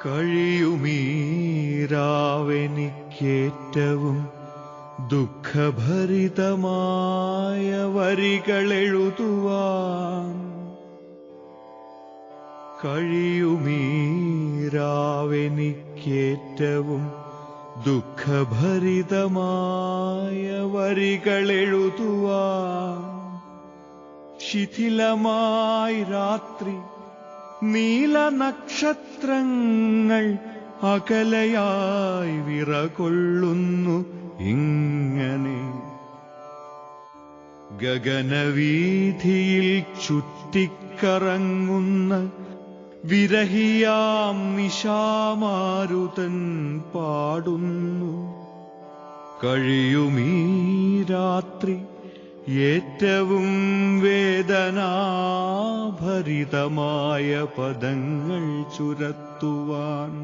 കഴിയുമീരാവെനിക്കേറ്റവും ദുഃഖഭരിതമായ വരികളെഴുതുവാൻ. കഴിയുമീരാവെനിക്കേറ്റവും ദുഃഖഭരിതമായ വരികളെഴുതുവാൻ. ശിഥിലമായി രാത്രി നീലനക്ഷത്രങ്ങൾ അകലയായി വിറകൊള്ളുന്നു ഇങ്ങനെ. ഗഗനവീഥിയിൽ ചുറ്റിക്കറങ്ങുന്ന വിരഹിയാം നിശാമാരുതൻ പാടുന്നു. കഴിയുമീ രാത്രി ഏറ്റവും വേദനാഭരിതമായ പദങ്ങൾ ചുരത്തുവാൻ.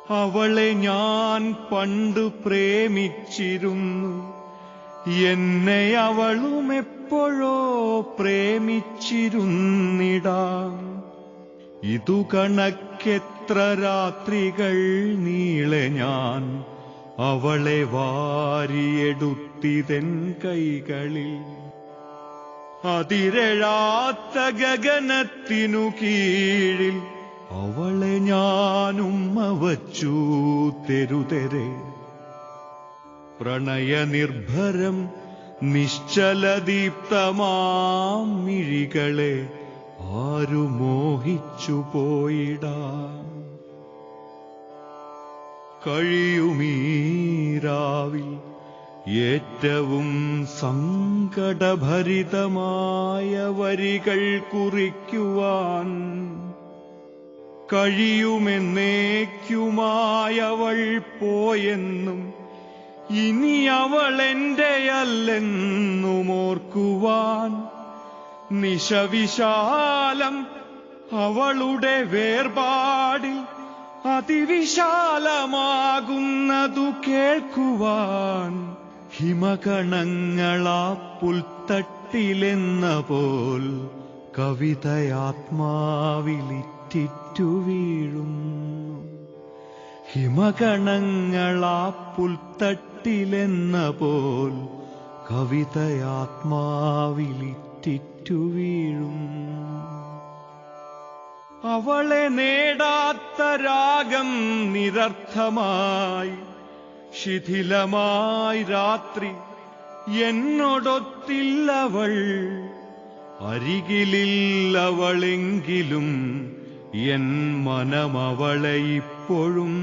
അവളെ ഞാൻ പണ്ടു പ്രേമിച്ചിരുന്നു, എന്നെ അവളും എപ്പോഴോ പ്രേമിച്ചിരുന്നിടാം. ഇതു കണക്കെത്ര രാത്രികൾ നീളെ ഞാൻ അവളെ വാരിയെടുത്തിതെൻ കൈകളിൽ. അതിരഴാത്ത ഗഗനത്തിനു കീഴിൽ അവളെ ഞാനുമ്മ വച്ചു തെരുതെരെ. പ്രണയനിർഭരം നിശ്ചലദീപ്തമാം മിഴികളെ ആരു മോഹിച്ചു പോയിടാം. കഴിയുമീരാവിൽ ഏറ്റവും സങ്കടഭരിതമായ വരികൾ കുറിക്കുവാൻ. കഴിയുമെന്നേക്കുമായവൾ പോയെന്നും ഇനി അവൾ എന്റെയല്ലെന്നും ഓർക്കുവാൻ. നിശവിശാലം അവളുടെ വേർപാടിൽ അതിവിശാലമാകുന്നതു കേൾക്കുവാൻ. ഹിമകണങ്ങളാ പുൽത്തട്ടിലെന്ന പോൽ കവിതയാത്മാവിലിറ്റിറ്റു വീഴുന്നു. ഹിമകണങ്ങളാ പുൽത്തട്ടിലെന്ന പോൽ കവിതയാത്മാവിലിറ്റിറ്റു വീഴുന്നു. അവളെ നേടാത്ത രാഗം നിരർത്ഥമായി. ശിഥിലമായി രാത്രി എന്നോടൊത്തില്ലവൾ. അരികിലില്ലവളെങ്കിലും എൻ മനമവളെ ഇപ്പോഴും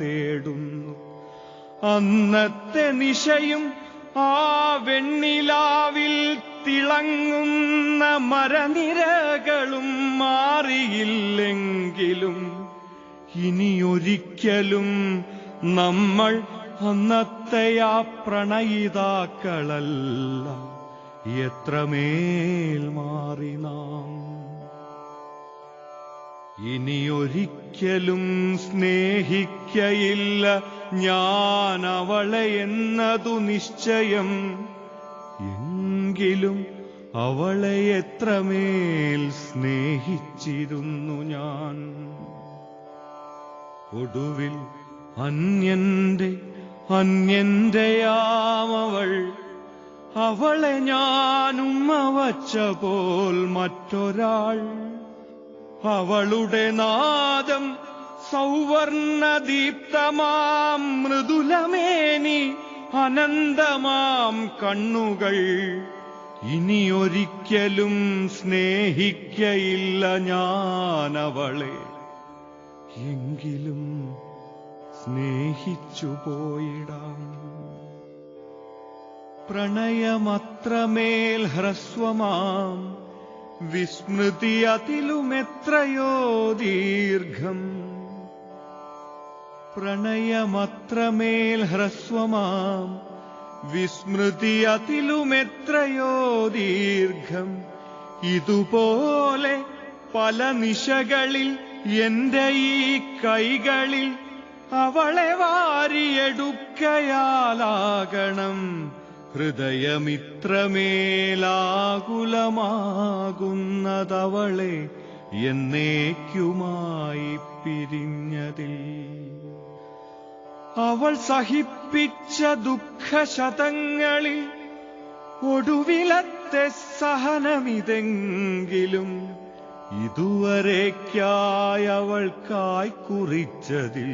തേടുന്നു. അന്നത്തെ നിശയും ആ വെണ്ണിലാവിൽ തിളങ്ങുന്ന മരനിരകളും മാറിയില്ലെങ്കിലും ഇനിയൊരിക്കലും നമ്മൾ അന്നത്തെ ആ പ്രണയിതാക്കളല്ല. എത്രമേൽ മാറി നാം. ഇനിയൊരിക്കലും സ്നേഹിക്കയില്ല ഞാൻ അവളെ എന്നതു നിശ്ചയം. എങ്കിലും അവളെ എത്രമേൽ സ്നേഹിച്ചിരുന്നു ഞാൻ. ഒടുവിൽ അന്യന്റെയാമവൾ. അവളെ ഞാനുമ്മ വച്ച പോൽ മറ്റൊരാൾ. അവളുടെ നാദം സൗവർണദീപ്തമാം മൃദുലമേനി അനന്തമാം കണ്ണുകൾ. ഇനിയൊരിക്കലും സ്നേഹിക്കയില്ല ഞാനവളെ. എങ്കിലും സ്നേഹിച്ചു പോയിടാം. പ്രണയമത്രമേൽ ഹ്രസ്വമാം വിസ്മൃതി അതിലുമെത്രയോ ദീർഘം. പ്രണയമത്രമേൽ ഹ്രസ്വമാം വിസ്മൃതി അതിലുമെത്രയോ ദീർഘം. ഇതുപോലെ പല നിശകളിൽ എന്റെ ഈ കൈകളിൽ അവളെ വാരിയെടുക്കയാലാകണം ഹൃദയമിത്രമേലാകുലമാകുന്നതവളെ എന്നേക്കുമായി പിരിഞ്ഞതിൽ. അവൾ സഹിപ്പിച്ച ദുഃഖശതങ്ങളിൽ ഒടുവിലത്തെ സഹനമിതെങ്കിലും ഇതുവരേക്കായി അവൾക്കായി കുറിച്ചതിൽ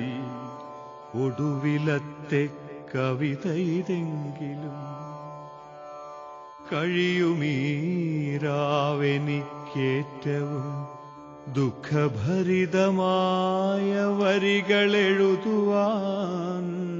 ഒടുവിലത്തെ കവിത ഇതെങ്കിലും. കഴിയുമീരാവെനിക്കേറ്റവും ദുഃഖഭരിതമായ വരികളെഴുതുവാൻ.